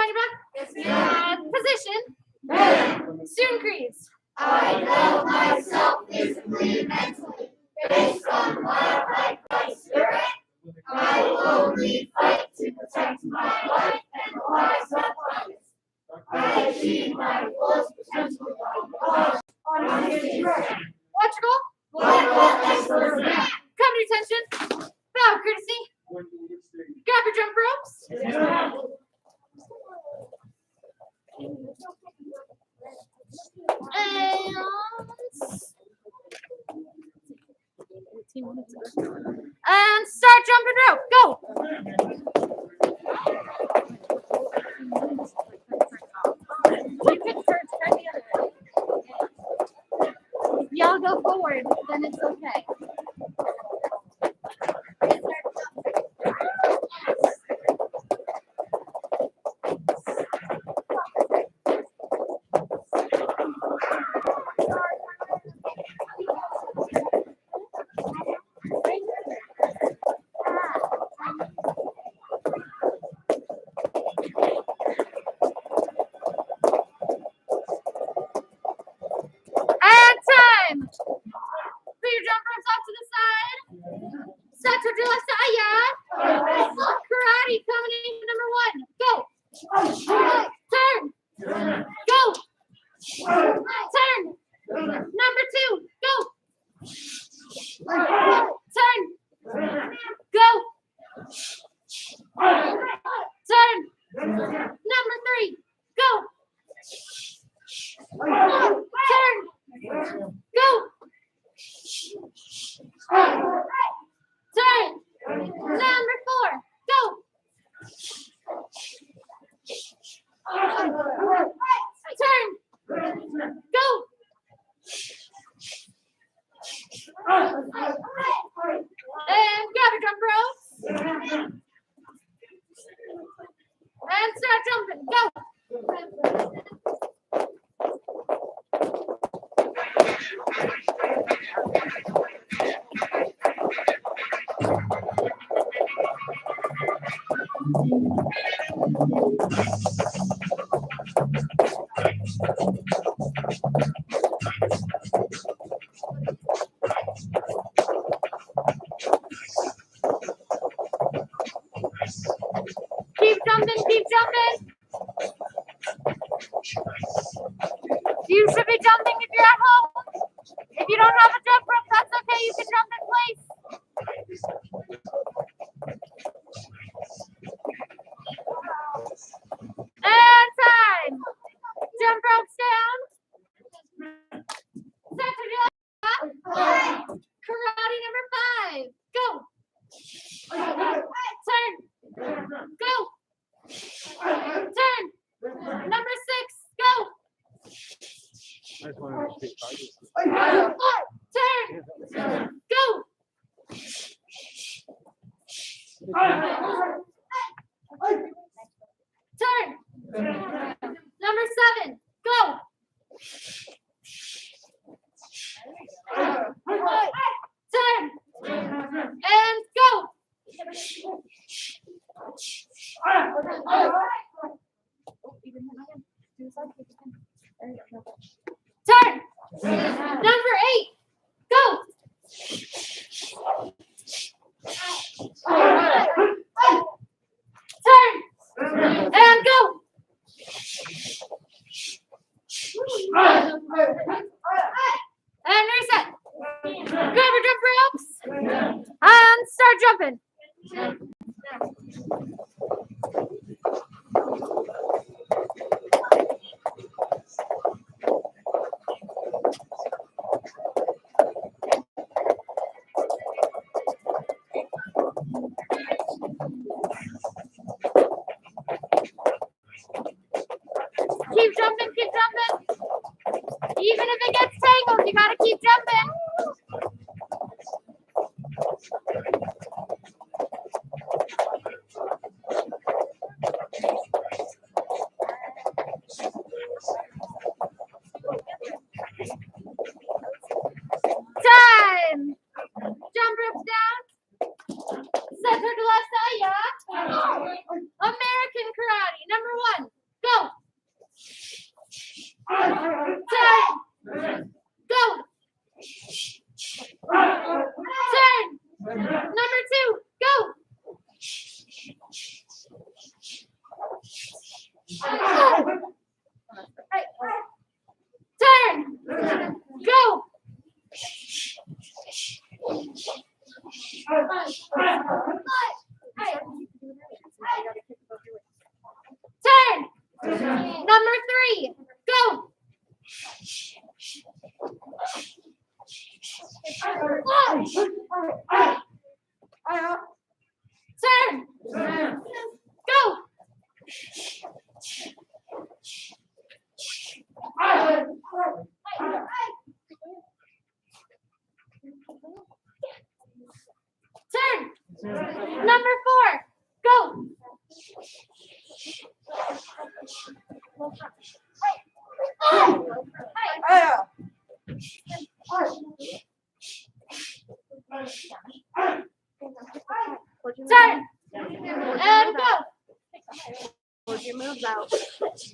on your back. Yes, ma'am. Position. Ready. Student creeds. I know myself physically and mentally, based on what I like my spirit. I will only fight to protect my life and the lives of others. I achieve my fullest potential by on a given track. Watch your goal. Global excellence. Come to attention. Bow of courtesy. Grab your jump ropes. And start jumping rope. Go. If y'all go forward, then it's okay. And time. Put your jump ropes off to the side. Sato de la Saya. Karate combination number 1. Go. Turn. Go. Turn. Number 2. Go. Turn. Go. Turn. Number 3. Go. Turn. Go. Turn. Number 4. Go. Turn. Go. And grab your jump ropes. And start jumping. Go. Keep jumping, keep jumping. You should be jumping if you're at home. If you don't have a jump rope, that's okay. You can jump in place. And time. Jump ropes down. Center to left. Karate number 5. Go. Turn. Go. Turn. Number 6. Go. Turn. Go. Turn. Number 7. Go. Turn. And go. Turn. Number 8. Go. Turn. And go. And reset. Grab your jump ropes. And start jumping. Keep jumping, keep jumping. Even if it gets tangled, you gotta keep jumping. Time. Jump ropes down. Center to left side, yeah. American karate, number 1. Turn. Go. Turn. Number 3. Go. Turn. Go. Turn. Number 4. Go. Turn. And go. Hold your moves out. Just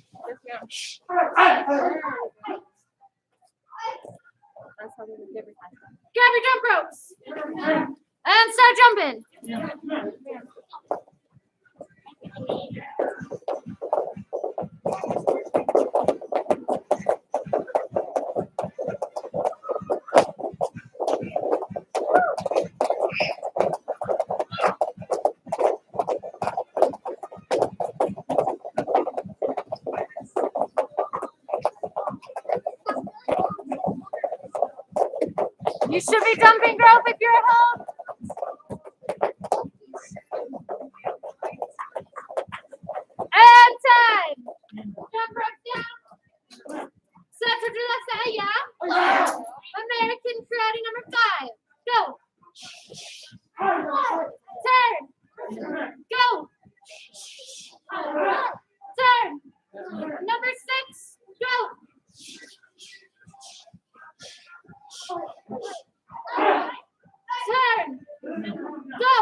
go. That's how we do every time. Grab your jump ropes. And start jumping. You should be jumping rope if you're at home. And time. Jump rope down. Central to left side, yeah? American karate number 5. Go. Turn. Go. Turn. Number 6. Go. Turn. Go.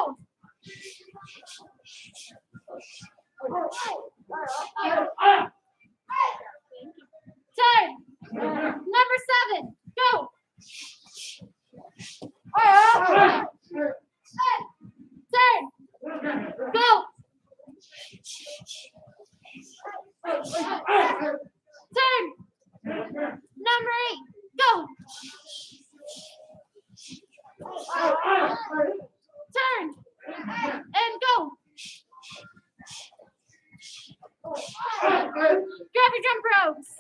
Turn. Number 7. Go. Turn. Go. Turn. Number 8. Go. Turn. And go. Grab your jump ropes.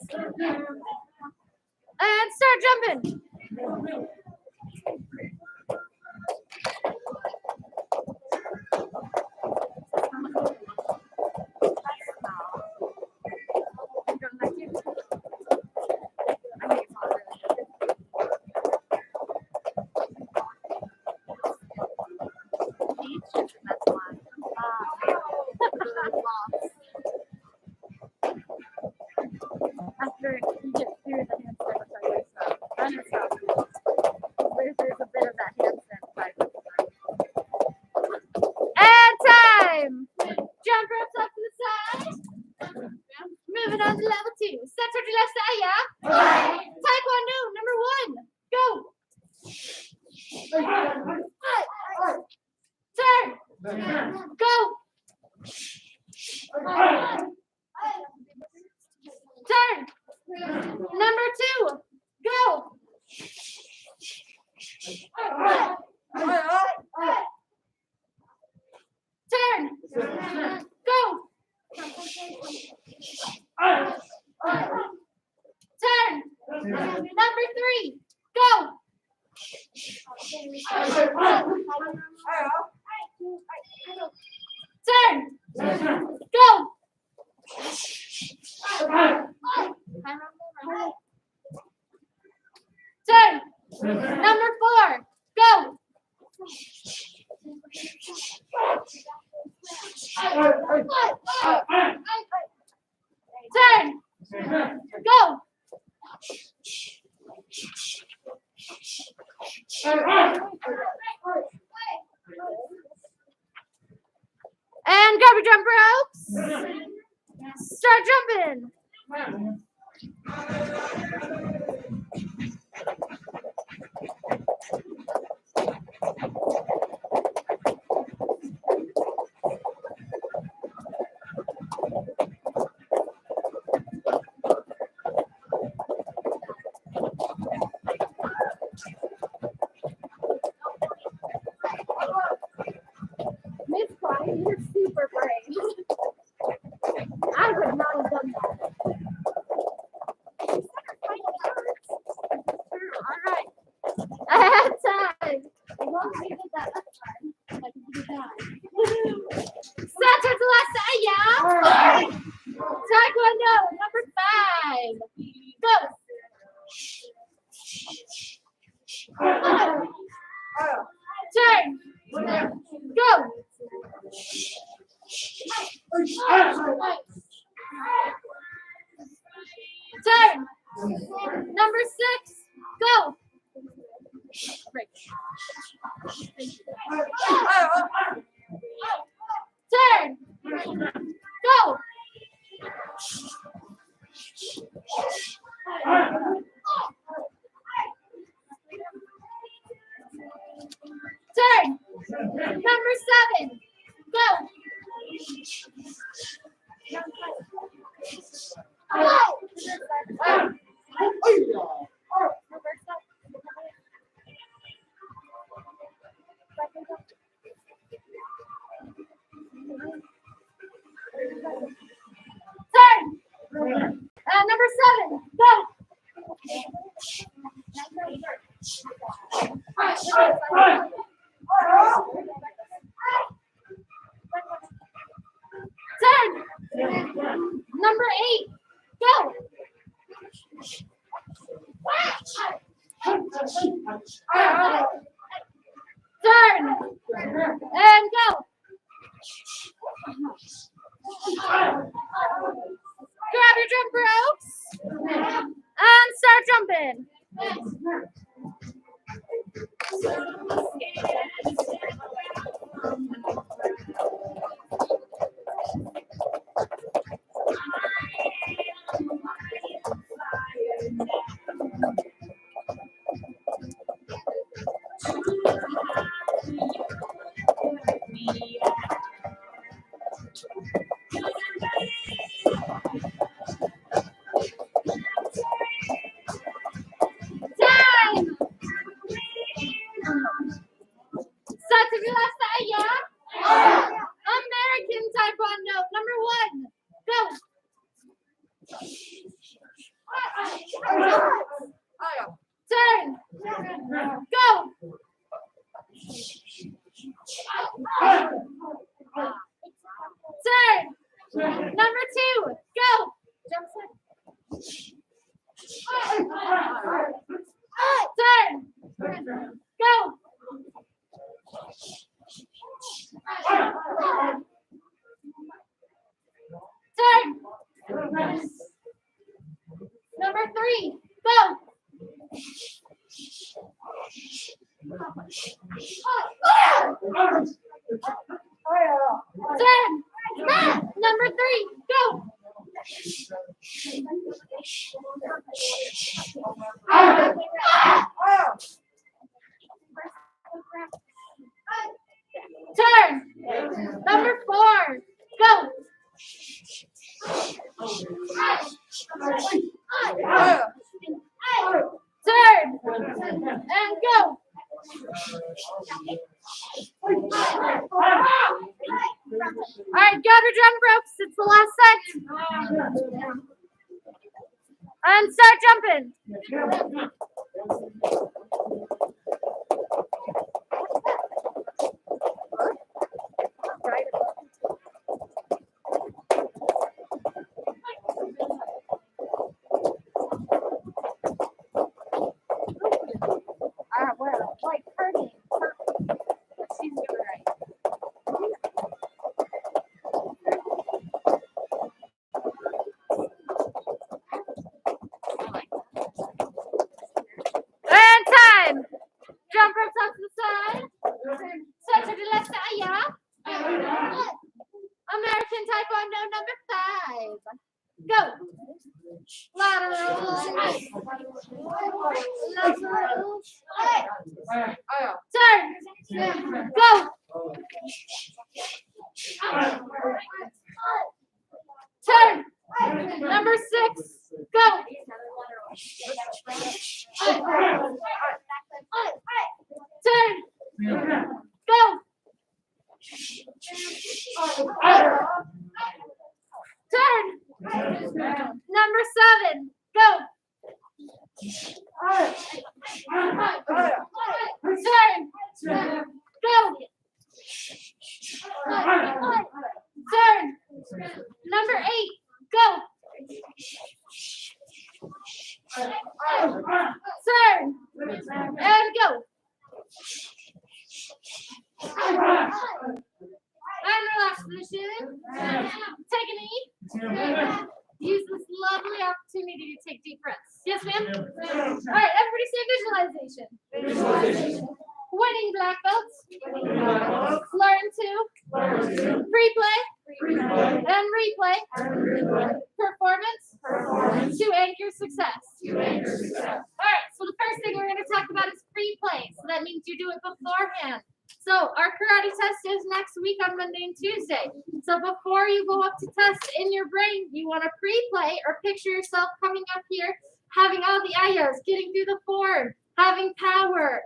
And start jumping. After you get through the handstand, I'll tell you stuff. Runner stuff. There's a bit of that handstand side. And time. Jump ropes up to the side. Moving on to level 2. Center to left side, yeah? Taekwondo number 1. Go. Turn. Go. Turn. Number 2. Go. Turn. Go. Turn. Number 3. Go. Turn. Go. Turn. Number 4. Go. Turn. Go. And grab your jump ropes. Start jumping. Number 6, go. Break. Turn. Go. Turn. Number 7, go. Turn. Number 7, go. Turn. Number 8, go. Turn. And go. Grab your jump ropes and start jumping. Time. Start to the left side, yeah? American Taekwondo, number 1, go. Turn. Go. Turn. Number 2, go. Jump set. Turn. Go. Turn. Number 3, go. Turn. Number 3, go. Turn. Number 4, go. Turn. And go. All right, grab your jump ropes. It's the last set. And start jumping. Well, like hurting. She's doing right. And time. Jump ropes off to the side. Step to the left side, yeah. American Taekwondo number 5. Go. Lateral. Lateral. Turn. Go. Turn. Number 6. Go. Turn. Go. Turn. Number 7. Go. Turn. Go. Turn. Number 8. Go. Turn. And go. And relax position. Take a knee. use this lovely opportunity to take deep breaths. Yes, ma'am? All right, everybody say visualization. Winning black belts. Learn to. Pre-play. And replay. Performance. To anchor success. All right, so the first thing we're going to talk about is pre-play. So that means you do it beforehand. So our karate test is next week on Monday and Tuesday. So before you go up to test in your brain, you want to pre-play or picture yourself coming up here, having all the ayos, getting through the form, having power,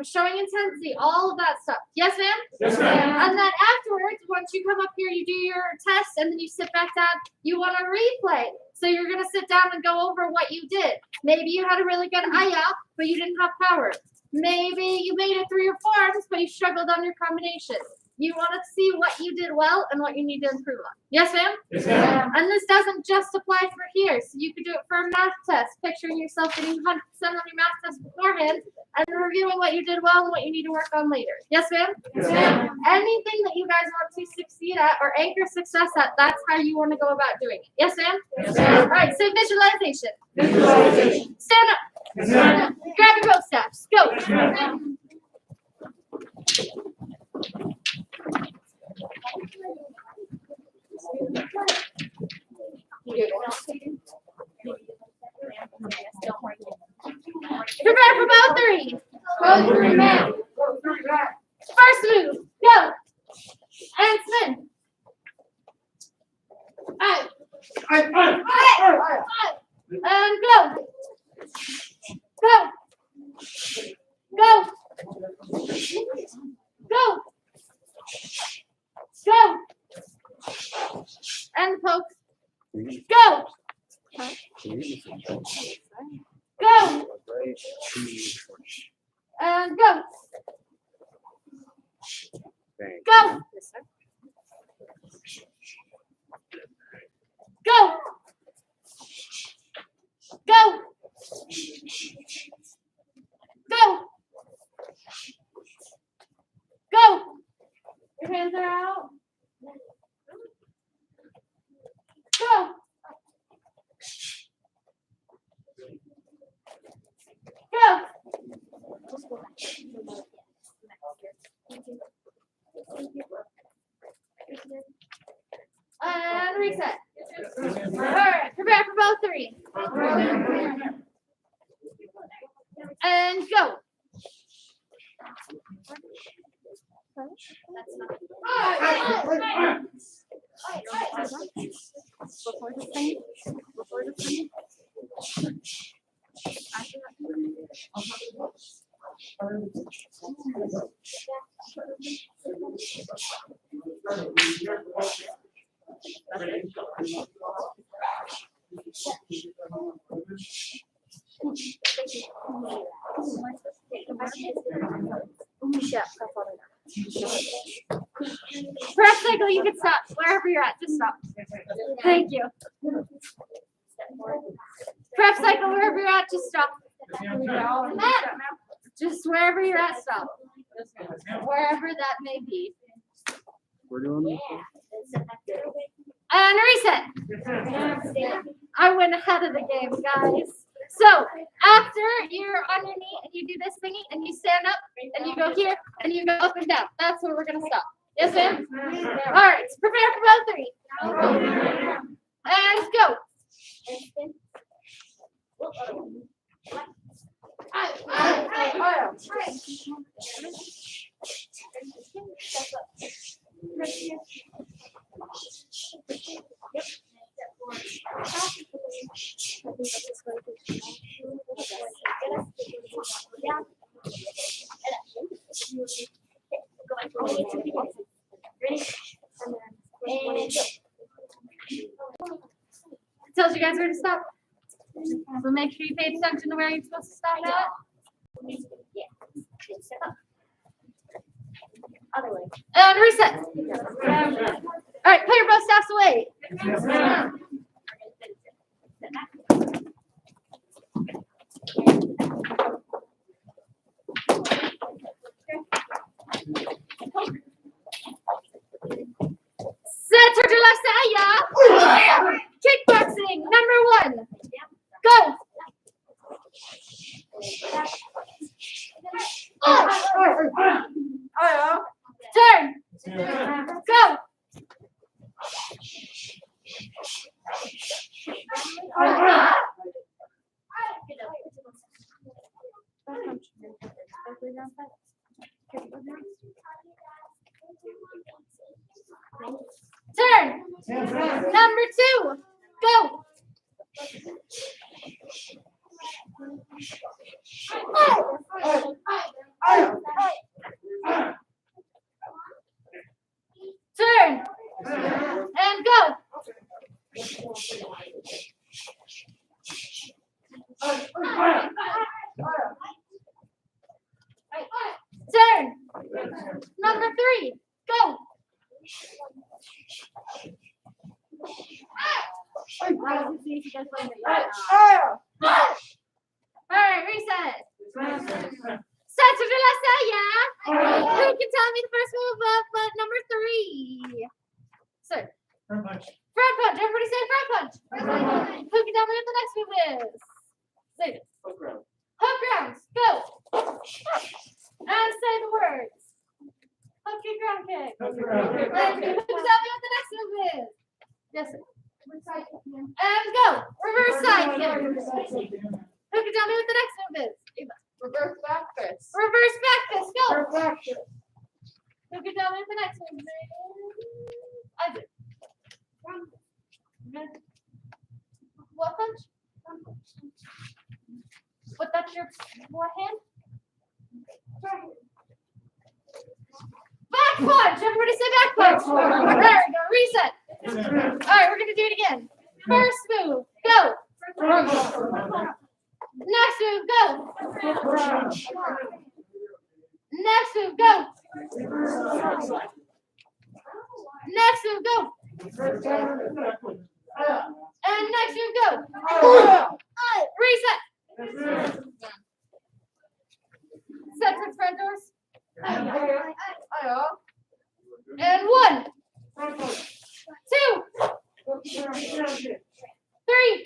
showing intensity, all of that stuff. Yes, ma'am? Yes, ma'am. And then afterwards, once you come up here, you do your test, and then you sit back down. You want to replay. So you're going to sit down and go over what you did. Maybe you had a really good aya, but you didn't have power. Maybe you made it through your forms, but you struggled on your combination. You want to see what you did well and what you need to improve on. Yes, ma'am? Yes, ma'am. And this doesn't just apply for here. So you could do it for a math test, picturing yourself getting 100% on your math test beforehand and reviewing what you did well and what you need to work on later. Yes, ma'am? Yes, ma'am. Anything that you guys want to succeed at or anchor success at, that's how you want to go about doing it. Yes, ma'am? Yes, ma'am. All right, say visualization. Visualization. Stand up. Yes, ma'am. Grab your both staffs. Go. Prepare for both three. First move. Go. And spin. Out. And go. Go. Go. Go. Go. And poke. Go. Go. And go. Go. Go. Go. Go. Go. Your hands are out. Go. Go. And reset. All right, prepare for both three. And go. Before the thing. Before the thing. Prep cycle, you can stop wherever you're at. Just stop. Thank you. Prep cycle, wherever you're at, just stop. Just wherever you're at, stop. Wherever that may be. We're doing this. And reset. I went ahead of the game, guys. So after you're on your knee and you do this thingy and you stand up and you go here and you go up and down. That's where we're gonna stop. Yes, ma'am? All right, prepare for both three. And go. Tells you guys where to stop. So make sure you pay attention to where you're supposed to stop at. And reset. All right, put your both staffs away. Set to your left side, yeah. Kickboxing. Number 2, go. Turn and go. Turn. Number 3, go. Alright, reset. Center de la Saya. Who can tell me the first move of number 3? Sir. Front punch. Front punch. Everybody say front punch. Who can tell me what the next move is? Say it. Hook round. Hook rounds. Go. And say the words. Hook kick, ground kick. Hook round. And who can tell me what the next move is? Yes, sir. And go. Reverse side kick. Who can tell me what the next move is? Eva. Reverse back fist. Reverse back fist. Go. Who can tell me what the next move is? Isaac. What punch? What, that's your what hand? Back punch! Everybody say back punch! There we go, reset. Alright, we're gonna do it again. First move, go! Next move, go! Next move, go! Next move, go! And next move, go! Reset! Set to front doors. And 1, 2, 3,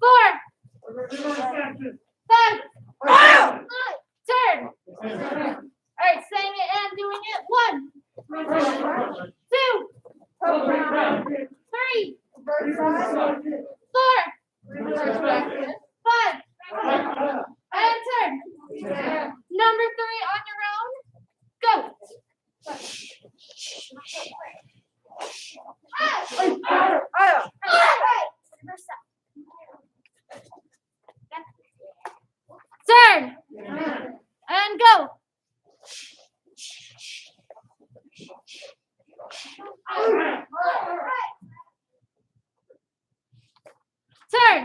4, 5. Turn. Alright, saying it and doing it. 1, 2, 3, 4, 5. And turn. Number 3 on your own. Go. Turn. And go. Turn.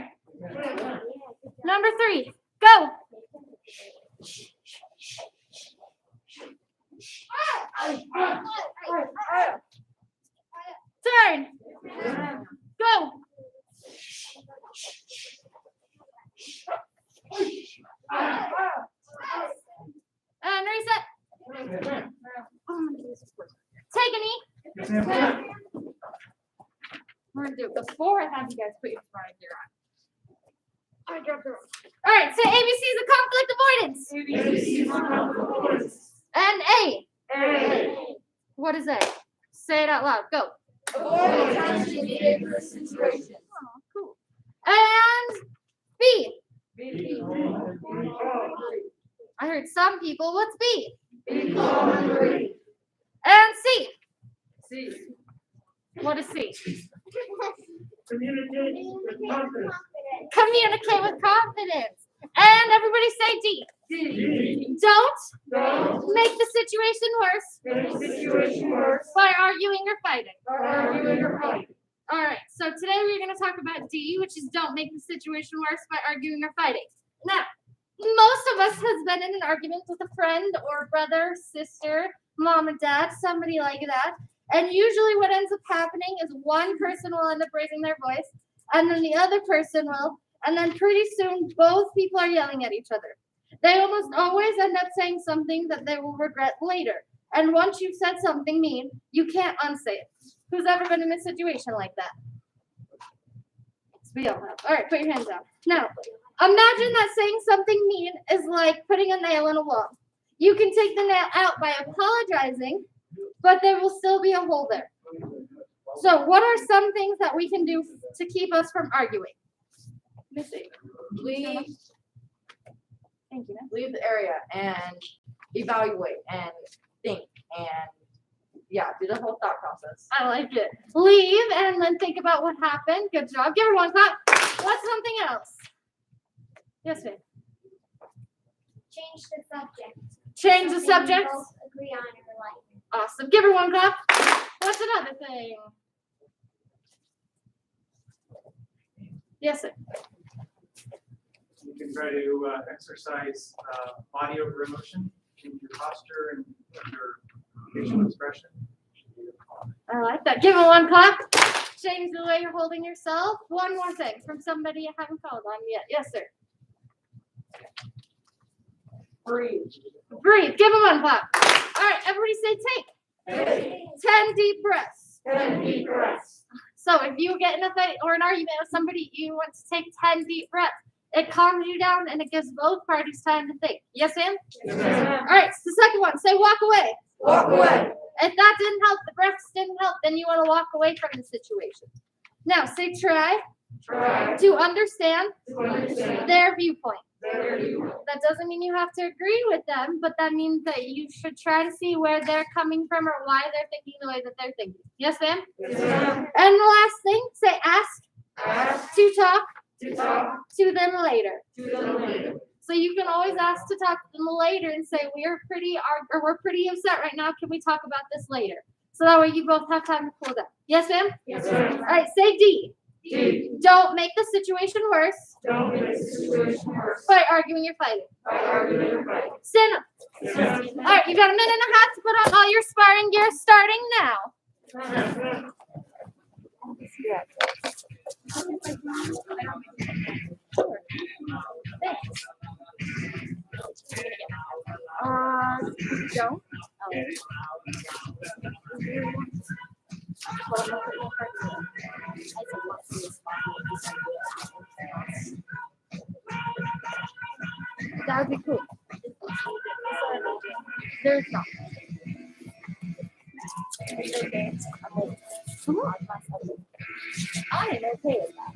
Number 3. Go. Turn. Go. And reset. Take a knee. We're gonna do it before I have you guys put your front gear on. All right, so ABCs of conflict avoidance. And A. What is A? Say it out loud. Go. Avoid tension in dangerous situations. Oh, cool. And B. I heard some people. What's B? Be calm and brave. And C. What is C? Communicate with confidence. Communicate with confidence. And everybody say D. Don't make the situation worse by arguing or fighting. All right, so today we're going to talk about D, which is don't make the situation worse by arguing or fighting. Now, most of us has been in an argument with a friend or brother, sister, mom and dad, somebody like that. And usually what ends up happening is one person will end up raising their voice, and then the other person will, and then pretty soon both people are yelling at each other. They almost always end up saying something that they will regret later. And once you've said something mean, you can't unsay it. Who's ever been in a situation like that? We all have. All right, put your hands down. Now, imagine that saying something mean is like putting a nail in a wall. You can take the nail out by apologizing, but there will still be a hole there. So what are some things that we can do to keep us from arguing? Missy. Thank you. Leave the area and evaluate and think and yeah, do the whole thought process. I like it. Leave and then think about what happened. Good job. Give everyone a clap. What's something else? Yes, ma'am. Change the subject. Change the Something subject. you both agree on or like. Awesome. Give everyone a clap. What's another thing? Yes, sir. You can try to exercise body over emotion, change your posture and your facial expression. I like that. Give it one clap. Change the way you're holding yourself. One more thing from somebody I haven't called on yet. Yes, sir. Breathe. Breathe. Give them one clap. All right, everybody say take. 10 deep breaths. 10 deep breaths. So if you get in a fight or an argument with somebody, you want to take 10 deep breaths. It calms you down and it gives both parties time to think. Yes, ma'am? Yes, ma'am. All right, so the second one, say walk away. Walk away. If that didn't help, the breaths didn't help, then you want to walk away from the situation. Now say try Try to understand to understand their viewpoint. their viewpoint. That doesn't mean you have to agree with them, but that means that you should try to see where they're coming from or why they're thinking the way that they're thinking. Yes, ma'am? Yes, ma'am. And the last thing, say ask Ask to talk to talk to them later. to them later. So you can always ask to talk to them later and say, we're pretty upset right now. Can we talk about this later? So that way you both have time to cool down. Yes, ma'am? Yes, ma'am. All right, say D. D. Don't make the situation worse Don't make the situation worse by arguing or fighting. by arguing or fighting. Stand up. All right, you got a minute and a half to put on all your sparring gear starting now. Don't. That would be cool. There's not. I am okay with that.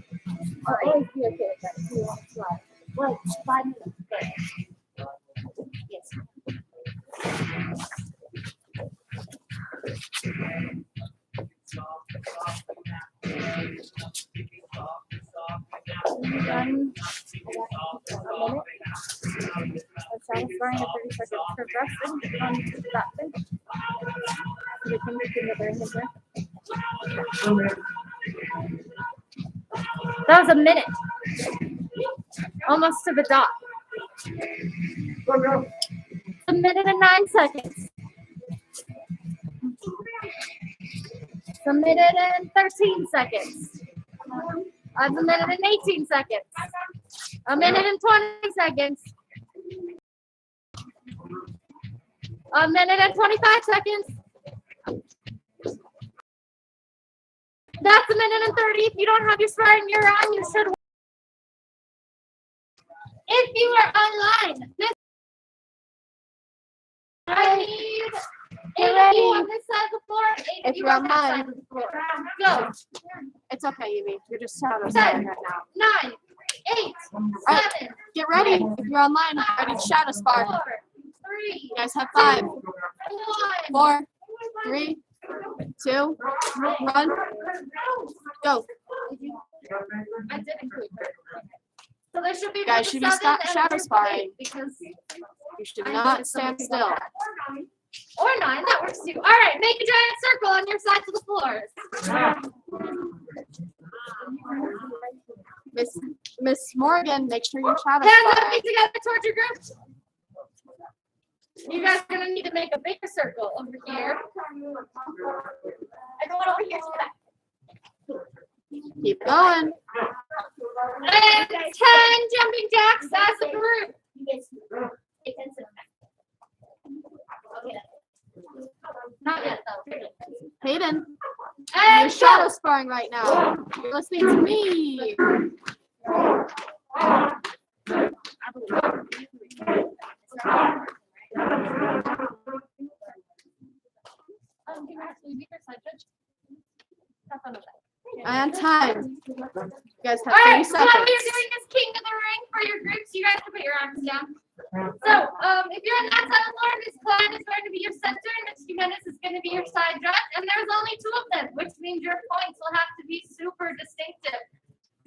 I'll always be okay with that if you want to try. Like 5 minutes. Yes. Done. Let's satisfying at 30 seconds for resting on that thing. So we can make another hinder. That was a minute. Almost to the dot. A minute and 9 seconds. It's a minute and 13 seconds. That's a minute and 18 seconds. A minute and 20 seconds. A minute and 25 seconds. That's a minute and 30. If you don't have your sparring gear on, you should. If you are online, I need Get 80 ready. on this side of the floor, 80 If you're on that online. side of the floor. Go. It's okay, Evie. You're just shadow 10, sparring right now. 9, 8, right. 7, Get ready. If you're online, ready to shadow spar. 4, 3, You guys have 5, 1. 4, 3, 2, 1, go. I did include her. So there should be. You guys should be 7 and shadow there's sparring. 8 because You should I not noticed stand something still. about that. Or 9, that works too. All right, make a giant circle on your sides of the floors. Miss Morgan, make sure you're shadow Hands up, sparring. feet together towards your group. You guys are gonna need to make a bigger circle over here. And one over here to that. Keep going. And 10 jumping jacks as a group. Not yet though. Hayden, you're And shadow sparring right now. You're listening to me. congrats, you beat your side judge. Have fun with that. And time. You guys have All 30 right, so what seconds. we're doing is king of the ring for your groups. You guys can put your arms down. So So, if you're on that side of the floor, Miss Klein is going to be your center, and Miss Jimenez is going to be your side judge, and there's only 2 of them, which means your points will have to be super distinctive.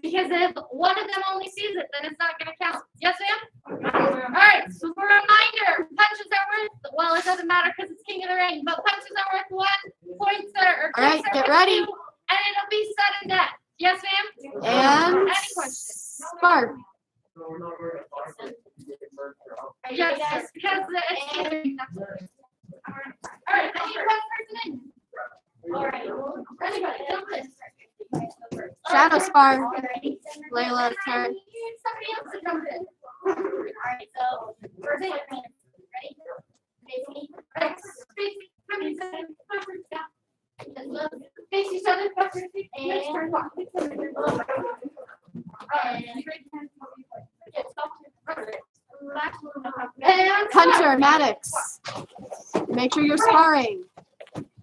Because if one of them only sees it, then it's not going to count. Yes, ma'am? All right, super reminder, punches are worth, well, it doesn't matter because it's king of the ring, but punches are worth 1, points are, or All right, kicks are get worth ready. 2, and it'll be sudden death. Yes, ma'am? And Any questions? spark. Yes, sir, because it's. All right, I need 1 person in. All right, anybody, jump in. Shadow spar. Layla, turn. Somebody else to jump in. Alright, so, first one, ready? Right, face, come in, face each other, next turn, walk. And Hunter, Maddox. Make sure you're sparring.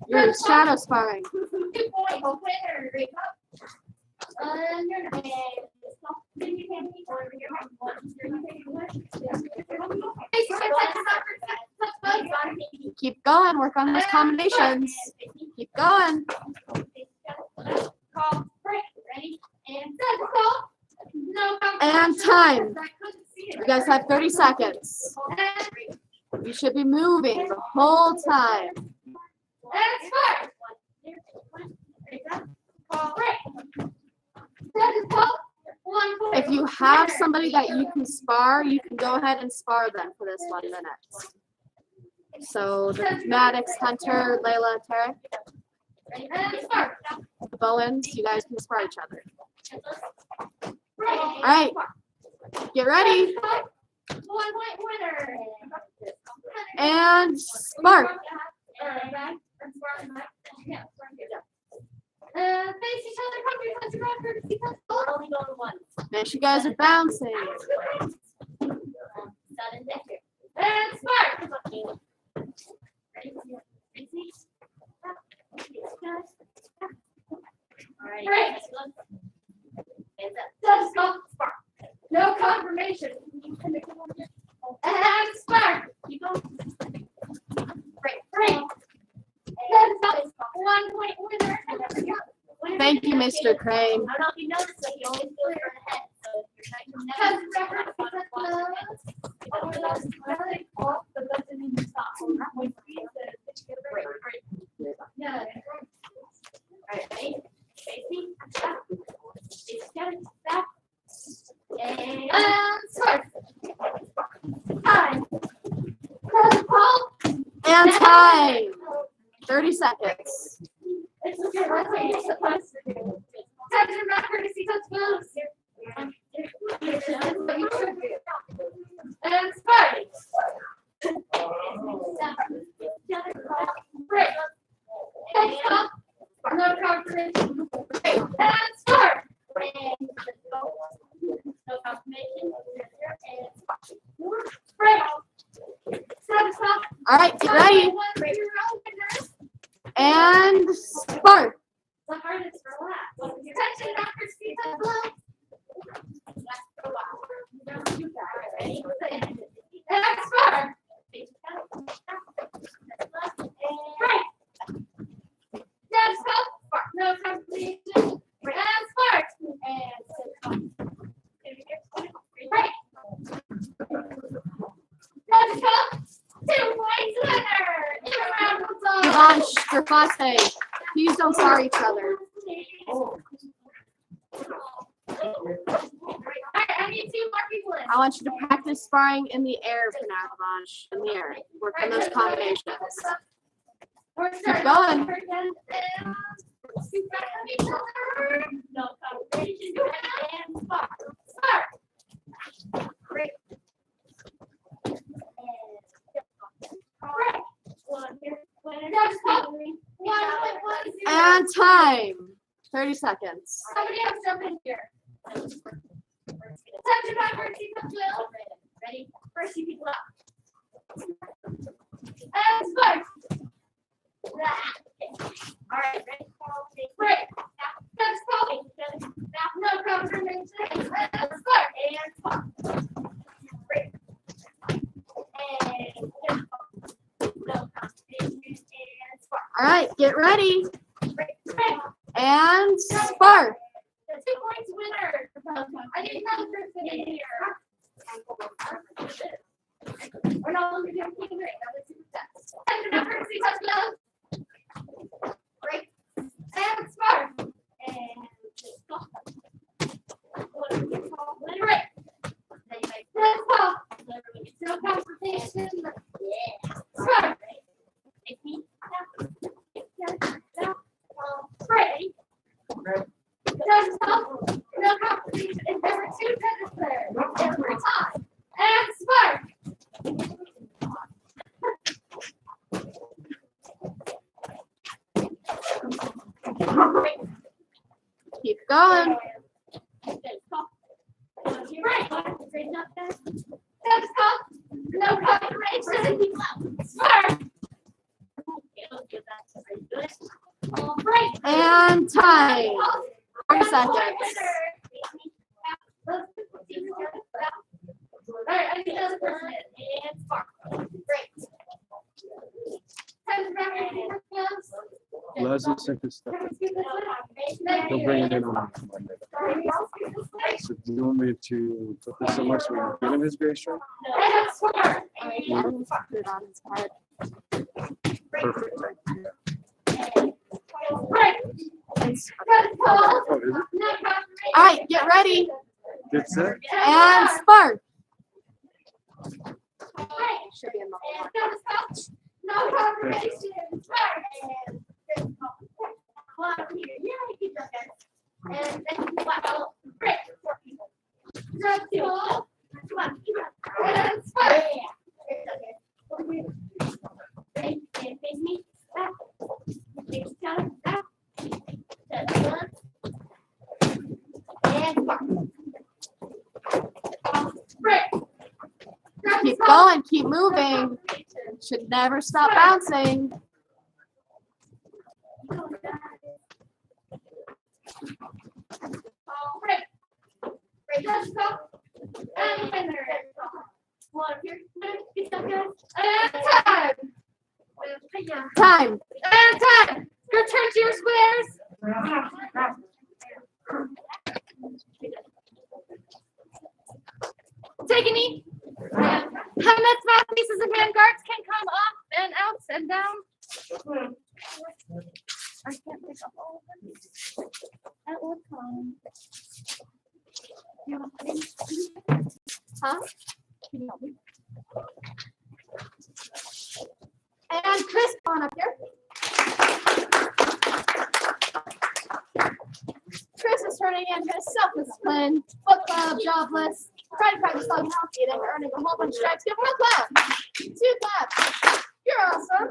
You're shadow sparring. 2 points, winner. Keep going. Work on those combinations. Keep going. Call, break, ready, and set, call. No And time. I couldn't see it. You guys have 30 seconds. And You should be moving the whole time. start. Call, break. Set, call. 1 point. If you have somebody that you can spar, you can go ahead and spar them for this 1 minute. So the Maddox, Hunter, Layla, Tarek, And start. the Bowens, you guys can spar each other. Break. All right, get ready 1 point winner. and spark. Face each other, country, country, country, because We're only going once. Make sure you guys are bouncing. Sudden death here. and spark. Ready? Alright. Break. Hands up. Just go spark. No confirmation. And spark. Keep going. Break. Then stop. 1 point winner. Thank you, Mr. Crane. I don't know if you noticed, but he always goes for the head. So if you're not Because never. Yeah. Alright, ready? Face me. Stop. Face together. Stop. And. Spark. Time. Press call. And time. 30 seconds. It's okay, that's what you're supposed to do. Touch your back, courtesy, touch moves. That's what you should do. And spark. Break. And stop. No confirmation. And spark. No confirmation. Break. Stop. All right, get ready and spark. The hardest for last. Touch your back, courtesy, touch moves. Ready? And spark. Break. Then stop. No confirmation. And spark. Break. Then stop. 2 points winner. In a round of applause. Yvonne Strafaste, please don't spar each other. Alright, I need 2 more people in. I want you to practice sparring in the air for now, Yvonne. In the air. Work on those combinations. We're Keep starting going. over again. And shoot back at each other. No confirmation. And spark. Spark. Break. Break. One here. Just stop. 1.10. And time. 30 seconds. Somebody else jump in here. Touch your back, courtesy, touch Will. Ready? First you people up. And spark. Alright, ready? Break. That's called. No confirmation. And spark. And spot. Break. get ready. Right. And spar. The 2 points winner. I didn't know the person in here. We're no longer doing King Great. That was super fast. And number 6 touchdown. Break. And spar. And stop. Right. Let's go. No competition. Yeah. Spar. Right. Does help. No competition. And there were 2 tennis players. Every time. And spark. Keep going. Right. Does help. No competition. Spark. Right. And time. 4 seconds. Alright, I think that's the person. And spark. Great. Last and second step. He'll bring it in on Monday. So do you want me to put this somewhere so we can get him his gray stripe? And spark. Yeah, put it on his head. Perfect. Thank you. Right. It's- Oh, is it? All right, get ready. Get set. And spar. Should be in the hole. No confirmation. And come on here. Yeah, you can jump in. And then wow. Great. 4 people. Jump to all. Come on. And spar. And face me. Back. Face down. Back. And spar. Great. Keep going, keep moving. Should never stop bouncing. Great. Great. Let's go. And winner. One here. And time. Time. And time. Return to your squares. Take a knee. Helmets, mouthpieces, and hand guards can come up and out and down. I can't pick up all of them at one time. Huh? Can you help me? And Chris, come on up here. Chris is turning in his self-discipline, book club, jobless, trying to practice on health eating, earning a whole bunch of stripes. Give him a clap. 2 claps. You're awesome.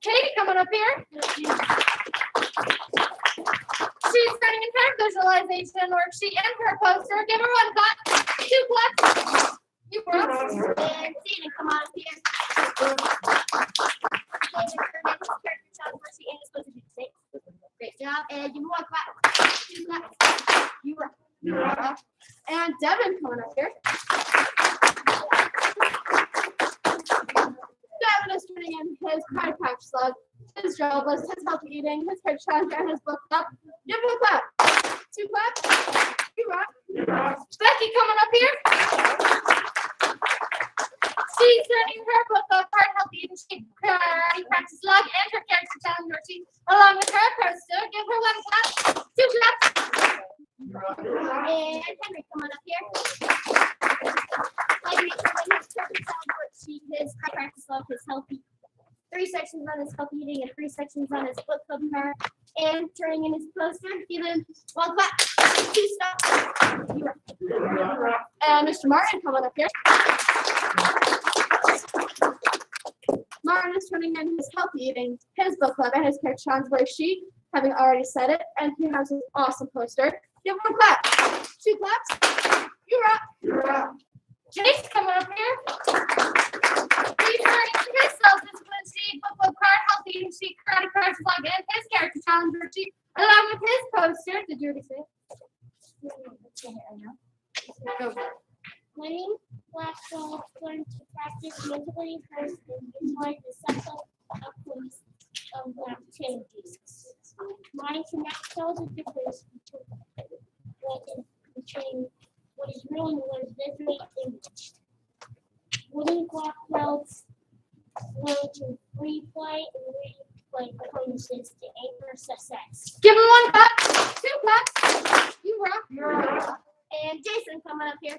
Katie coming up here. She's turning in her visualization worksheet and her poster. Give her 1 clap. 2 claps. You rock. And Tina, come on up here. Great job. And give me 1 clap. 2 claps. You rock. And Devin coming up here. Devin is turning in his chiropractic slug, his jobless, his healthy eating, his coach challenge, and his book club. Give him a clap. 2 claps. You rock. Becky coming up here. She's turning her book of Heart Healthy Eating Shape Karate Practice Log and her character challenge worksheet along with her poster. Give her 1 clap. 2 claps. And Henry coming up here. Henry turning his character challenge worksheet, his practice log, his healthy 3 sections on his healthy eating and 3 sections on his book club card, and turning in his poster. Give him 1 clap. 2 stops. And Mr. Martin coming up here. Martin is turning in his healthy eating, his book club, and his character challenge worksheet, having already said it, and he has his awesome poster. Give him 1 clap. 2 claps. You rock. Jake's coming up here. He's turning his self-discipline sheet, book club card, healthy eating sheet, karate cards log, and his character challenge worksheet along with his poster. Did you already say it? Go. Winning Blackball learn to practice mentally first and enjoy the subtle of police of activities. My connect tells the difference between what is real and what is visually imaged. Wooden clock belts learn to free play and replay poses to anchor success. Give him 1 clap, 2 claps. You rock. And Jason coming up here.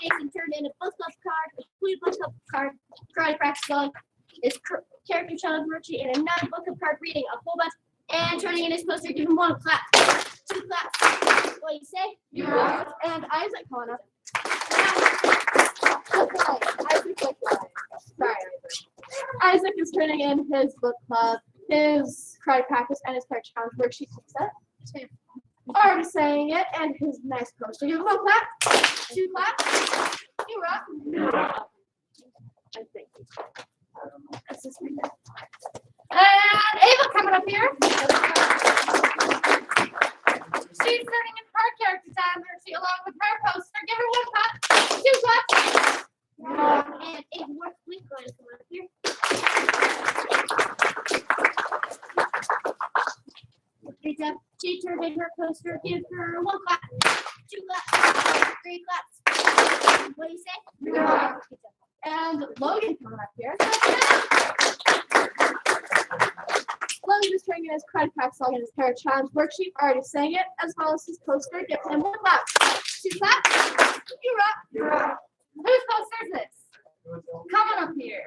Jason turned in a book club card, a complete book club card, karate practice on his character challenge worksheet, and another book of card reading a whole bunch, and turning in his poster. Give him 1 clap, 2 claps. What do you say? You rock. And Isaac coming up. Isaac, sorry, Isaac is turning in his book club, his karate practice, and his karate challenge worksheet set. Already saying it, and his nice poster. Give him 1 clap, 2 claps. You rock. And thank you. That's just me. And Ava coming up here. She's turning in her character time worksheet along with her poster. Give her 1 clap, 2 claps. And Ava Week going to come up here. Great job. She turned in her poster. Give her 1 clap, 2 claps, 3 claps. What do you say? You rock. And Logan coming up here. Logan is turning in his karate practice log and his karate challenge worksheet. Already saying it, as well as his poster. Give him 1 clap, 2 claps. You rock. Whose poster is this? Coming up here.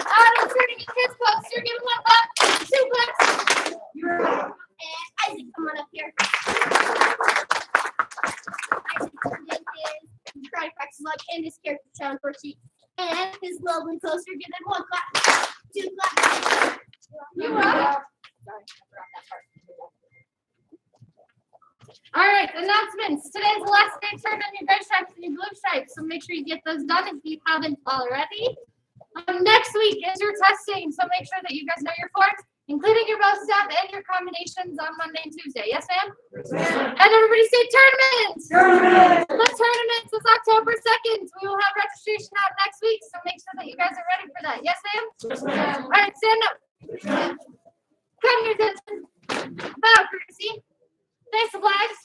Adam's turning in his poster. Give him 1 clap, 2 claps. And Isaac coming up here. Isaac turned in his karate practice log and his character challenge worksheet. And his Logan poster. Give him 1 clap, 2 claps. You rock. Sorry, I forgot that part. All right, announcements. Today's the last day to turn in your gray stripes and your blue stripes, so make sure you get those done if you haven't already. Next week is your testing, so make sure that you guys know your forms, including your bow staff and your combinations on Monday and Tuesday. Yes, ma'am? And everybody say tournaments! The tournaments is October 2nd. We will have registration out next week, so make sure that you guys are ready for that. Yes, ma'am? All right, stand up. Come your attention. Bow, courtesy. Face the flags.